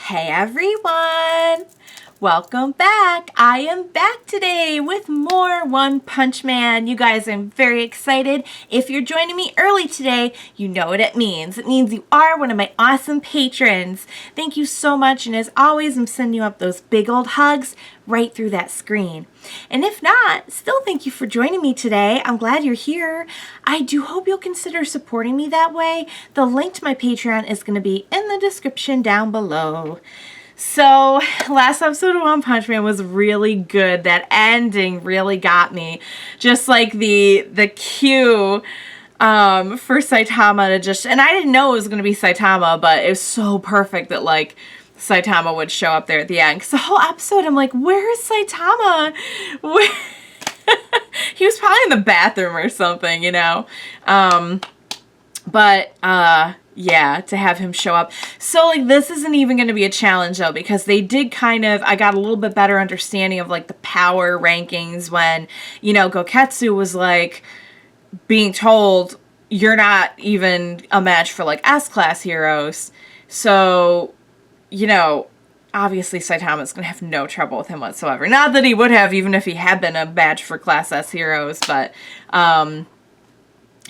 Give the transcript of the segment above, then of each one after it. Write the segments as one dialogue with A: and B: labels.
A: Hey everyone! Welcome back! I am back today with more One Punch Man. You guys, I'm very excited. If you're joining me early today, you know what it means. It means you are one of my awesome patrons. Thank you so much, and as always, I'm sending you up those big old hugs right through that screen. And if not, still thank you for joining me today. I'm glad you're here. I do hope you'll consider supporting me that way. The link to my Patreon is going to be in the description down below. So, last episode of One Punch Man was really good. That ending really got me. Just like the cue for Saitama to just... And I didn't know it was going to be Saitama, but it was so perfect that, like, Saitama would show up there at the end. Because the whole episode, I'm like, where is Saitama? Where... He was probably in the bathroom or something, you know? Yeah, to have him show up. So, like, this isn't even going to be a challenge, though, because they did kind of... I got a little bit better understanding of, like, the power rankings when, you know, Goketsu was, like, being told, you're not even a match for, like, S-class heroes. So, you know, obviously Saitama's going to have no trouble with him whatsoever. Not that he would have, even if he had been a match for Class S heroes, but...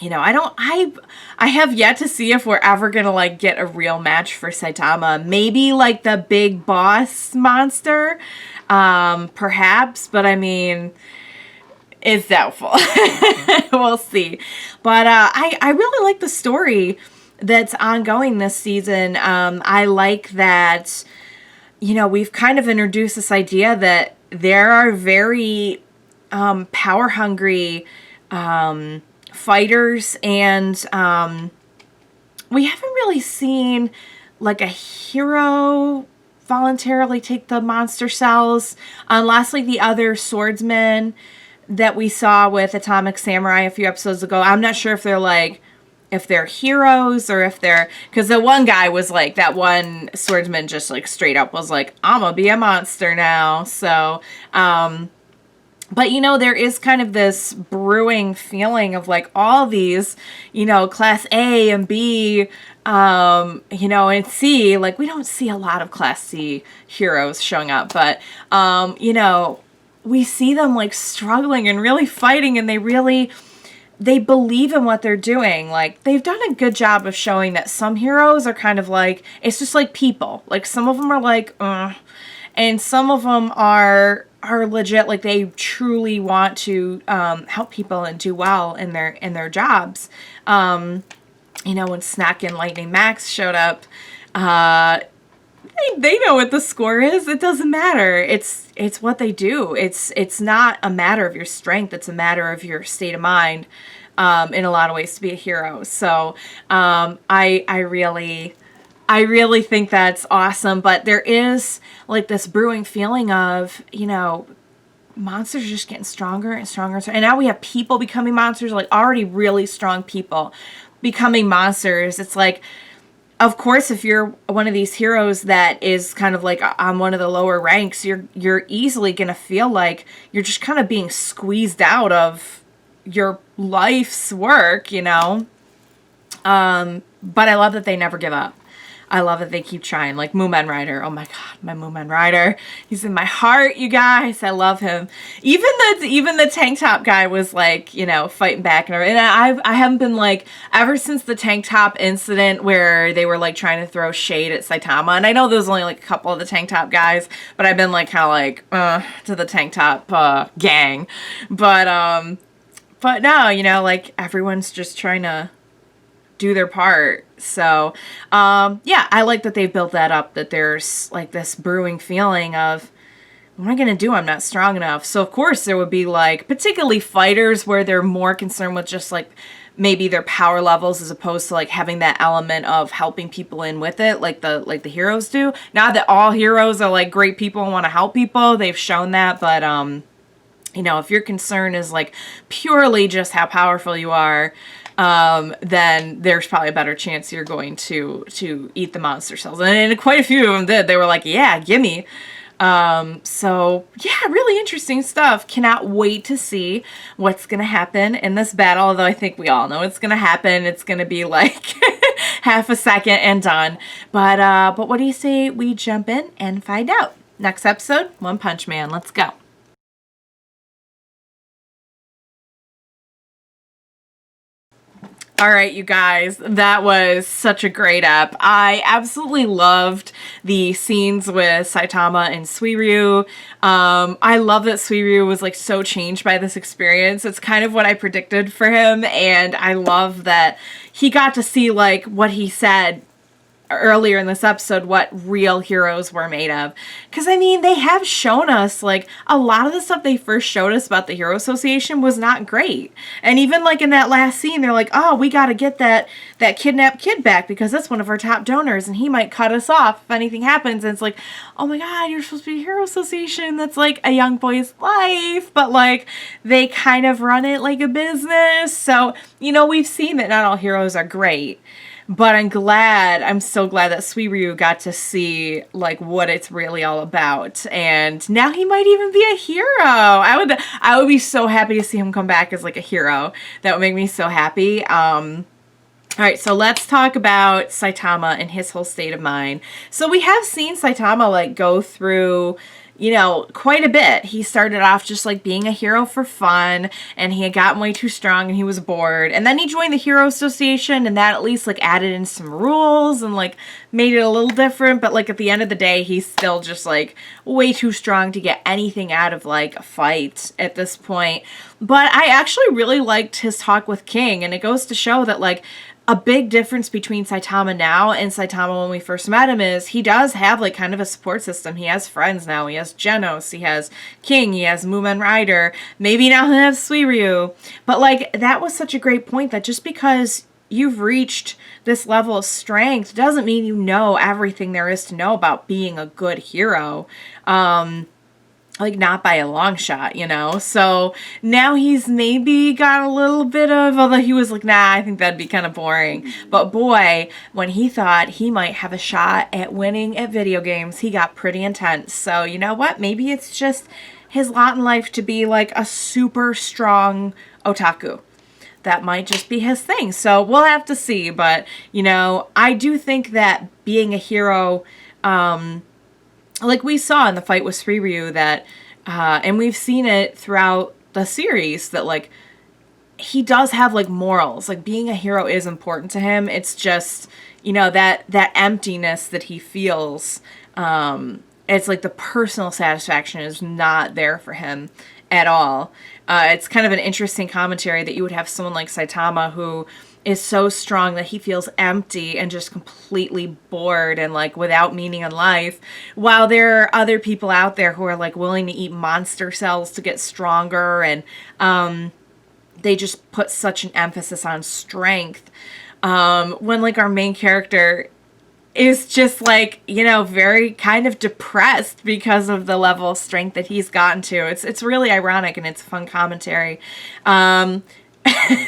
A: you know, I have yet to see if we're ever gonna, like, get a real match for Saitama. Maybe, like, the big boss monster, perhaps, but I mean, it's doubtful. We'll see. But, I really like the story that's ongoing this season. I like that, you know, we've kind of introduced this idea that there are very, power-hungry, fighters, and we haven't really seen like a hero voluntarily take the monster cells, unless like the other swordsmen that we saw with Atomic Samurai a few episodes ago. I'm not sure if they're heroes or if they're, because the one guy was like, that one swordsman just like straight up was like, I'm gonna be a monster now. So but, you know, there is kind of this brewing feeling of, like, all these, you know, Class A and B, you know, and C. Like, we don't see a lot of Class C heroes showing up. But, you know, we see them, like, struggling and really fighting. And they believe in what they're doing. Like, they've done a good job of showing that some heroes are kind of like, it's just like people. Like, some of them are like, and some of them are legit, like they truly want to help people and do well in their jobs. You know, when Snack and Lightning Max showed up, they know what the score is. It doesn't matter. It's what they do. It's not a matter of your strength. It's a matter of your state of mind. In a lot of ways, to be a hero. So I really think that's awesome, but there is like this brewing feeling of, you know, monsters are just getting stronger and stronger. And now we have people becoming monsters, like already really strong people becoming monsters. It's like, of course, if you're one of these heroes that is kind of like on one of the lower ranks, you're easily going to feel like you're just kind of being squeezed out of your life's work, you know? But I love that they never give up. I love that they keep trying. Like Moomin Rider. Oh my god, my Moomin Rider. He's in my heart, you guys. I love him. Even the tank top guy was like, you know, fighting back and everything. And I haven't been like, ever since the tank top incident where they were like trying to throw shade at Saitama. And I know there's only like a couple of the tank top guys, but I've been like kind of like to the tank top gang. But no, you know, like everyone's just trying to do their part. So, yeah, I like that they've built that up, that there's like this brewing feeling of, what am I going to do? I'm not strong enough. So, of course, there would be like, particularly fighters where they're more concerned with just like maybe their power levels as opposed to like having that element of helping people in with it, like the heroes do. Not that all heroes are like great people and want to help people. They've shown that, but, you know, if your concern is like purely just how powerful you are, then there's probably a better chance you're going to eat the monster cells. And quite a few of them did. They were like, yeah, gimme. So yeah, really interesting stuff. Cannot wait to see what's going to happen in this battle. Although I think we all know it's going to happen. It's going to be like half a second and done. But what do you say we jump in and find out? Next episode, One Punch Man. Let's go. All right, you guys, that was such a great ep. I absolutely loved the scenes with Saitama and Suiryu. I love that Suiryu was like so changed by this experience. It's kind of what I predicted for him, and I love that he got to see like what he said earlier in this episode, what real heroes were made of. Because, I mean, they have shown us, like, a lot of the stuff they first showed us about the Hero Association was not great. And even, like, in that last scene, they're like, oh, we gotta get that kidnapped kid back because that's one of our top donors and he might cut us off if anything happens. And it's like, oh my god, you're supposed to be a Hero Association. That's, like, a young boy's life. But, like, they kind of run it like a business. So, you know, we've seen that not all heroes are great. But I'm so glad that Suiryu got to see, like, what it's really all about. And now he might even be a hero. I would be so happy to see him come back as, like, a hero. That would make me so happy. All right, so let's talk about Saitama and his whole state of mind. So we have seen Saitama, like, go through, you know, quite a bit. He started off just like being a hero for fun, and he had gotten way too strong and he was bored. And then he joined the Hero Association, and that at least like added in some rules and like made it a little different. But like at the end of the day, he's still just like way too strong to get anything out of like a fight at this point. But I actually really liked his talk with King, and it goes to show that like a big difference between Saitama now and Saitama when we first met him is he does have like kind of a support system. He has friends now. He has Genos, he has King, he has Moomin Rider. Maybe now he'll have Suiryu. But like that was such a great point that just because you've reached this level of strength doesn't mean you know everything there is to know about being a good hero. Like, not by a long shot, you know? So now he's maybe got a little bit of, although he was like, nah, I think that'd be kind of boring. But boy, when he thought he might have a shot at winning at video games, he got pretty intense. So, you know what? Maybe it's just his lot in life to be like a super strong otaku. That might just be his thing. So we'll have to see. But, you know, I do think that being a hero, like we saw in the fight with Suiryu that, and we've seen it throughout the series that like, he does have like morals, like being a hero is important to him. It's just, you know, that emptiness that he feels, it's like the personal satisfaction is not there for him at all. It's kind of an interesting commentary that you would have someone like Saitama who is so strong that he feels empty and just completely bored and like without meaning in life, while there are other people out there who are like willing to eat monster cells to get stronger, and they just put such an emphasis on strength, when like our main character is just like, you know, very kind of depressed because of the level of strength that he's gotten to. It's really ironic, and it's a fun commentary.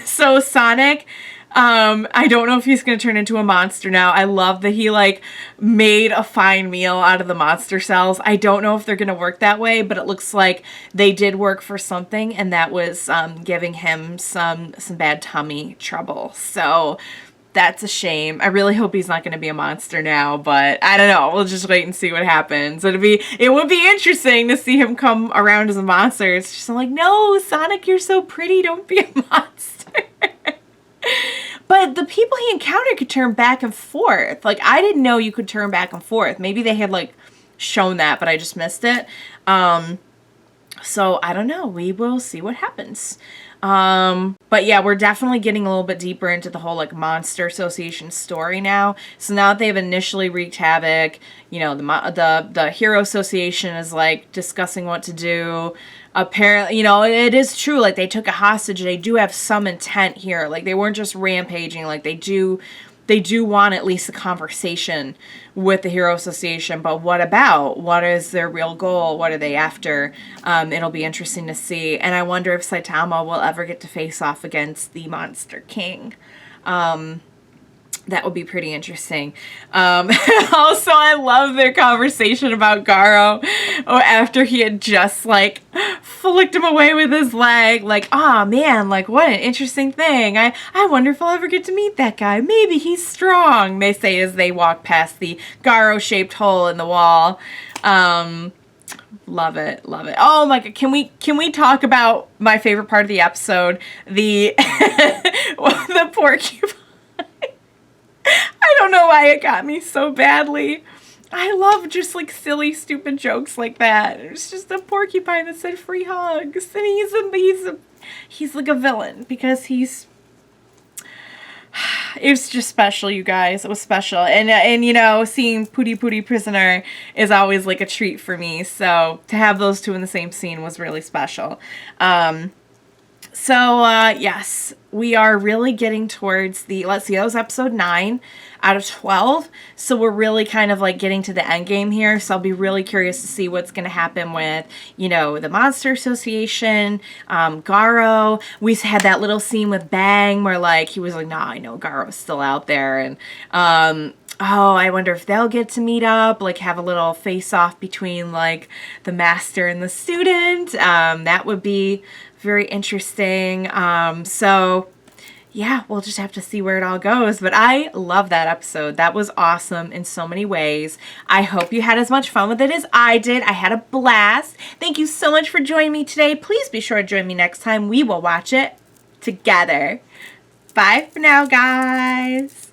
A: So Sonic, I don't know if he's going to turn into a monster now. I love that he, like, made a fine meal out of the monster cells. I don't know if they're going to work that way, but it looks like they did work for something, and that was giving him some bad tummy trouble. So that's a shame. I really hope he's not going to be a monster now, but I don't know. We'll just wait and see what happens. It would be interesting to see him come around as a monster. It's just like, no, Sonic, you're so pretty. Don't be a monster. But the people he encountered could turn back and forth. Like, I didn't know you could turn back and forth. Maybe they had, like, shown that, but I just missed it. So, I don't know. We will see what happens. But yeah, we're definitely getting a little bit deeper into the whole, like, Monster Association story now. So now that they've initially wreaked havoc, you know, the Hero Association is, like, discussing what to do. Apparently, you know, it is true, like, they took a hostage. They do have some intent here. Like, they weren't just rampaging. Like, they do want at least a conversation with the Hero Association, but what about? What is their real goal? What are they after? It'll be interesting to see. And I wonder if Saitama will ever get to face off against the Monster King. That would be pretty interesting. Also, I love their conversation about Garo after he had just, like, flicked him away with his leg. Like, oh man, like what an interesting thing. I wonder if I'll ever get to meet that guy. Maybe he's strong, they say as they walk past the Garo-shaped hole in the wall. Love it, love it. Oh my god, can we talk about my favorite part of the episode? The the porcupine. I don't know why it got me so badly. I love just like silly, stupid jokes like that. It's just a porcupine that said free hugs, and he's like a villain because it was just special, you guys. It was special, and you know, seeing Pooty Pooty Prisoner is always like a treat for me. So to have those two in the same scene was really special. Yes, we are really getting towards let's see, that was episode 9 out of 12. So we're really kind of like getting to the end game here. So I'll be really curious to see what's going to happen with, you know, the Monster Association, Garo. We had that little scene with Bang where like, he was like, nah, I know Garo's still out there. And, oh, I wonder if they'll get to meet up, like have a little face-off between like the master and the student. That would be very interesting. So yeah, we'll just have to see where it all goes. But I love that episode. That was awesome in so many ways. I hope you had as much fun with it as I did. I had a blast. Thank you so much for joining me today. Please be sure to join me next time. We will watch it together. Bye for now, guys.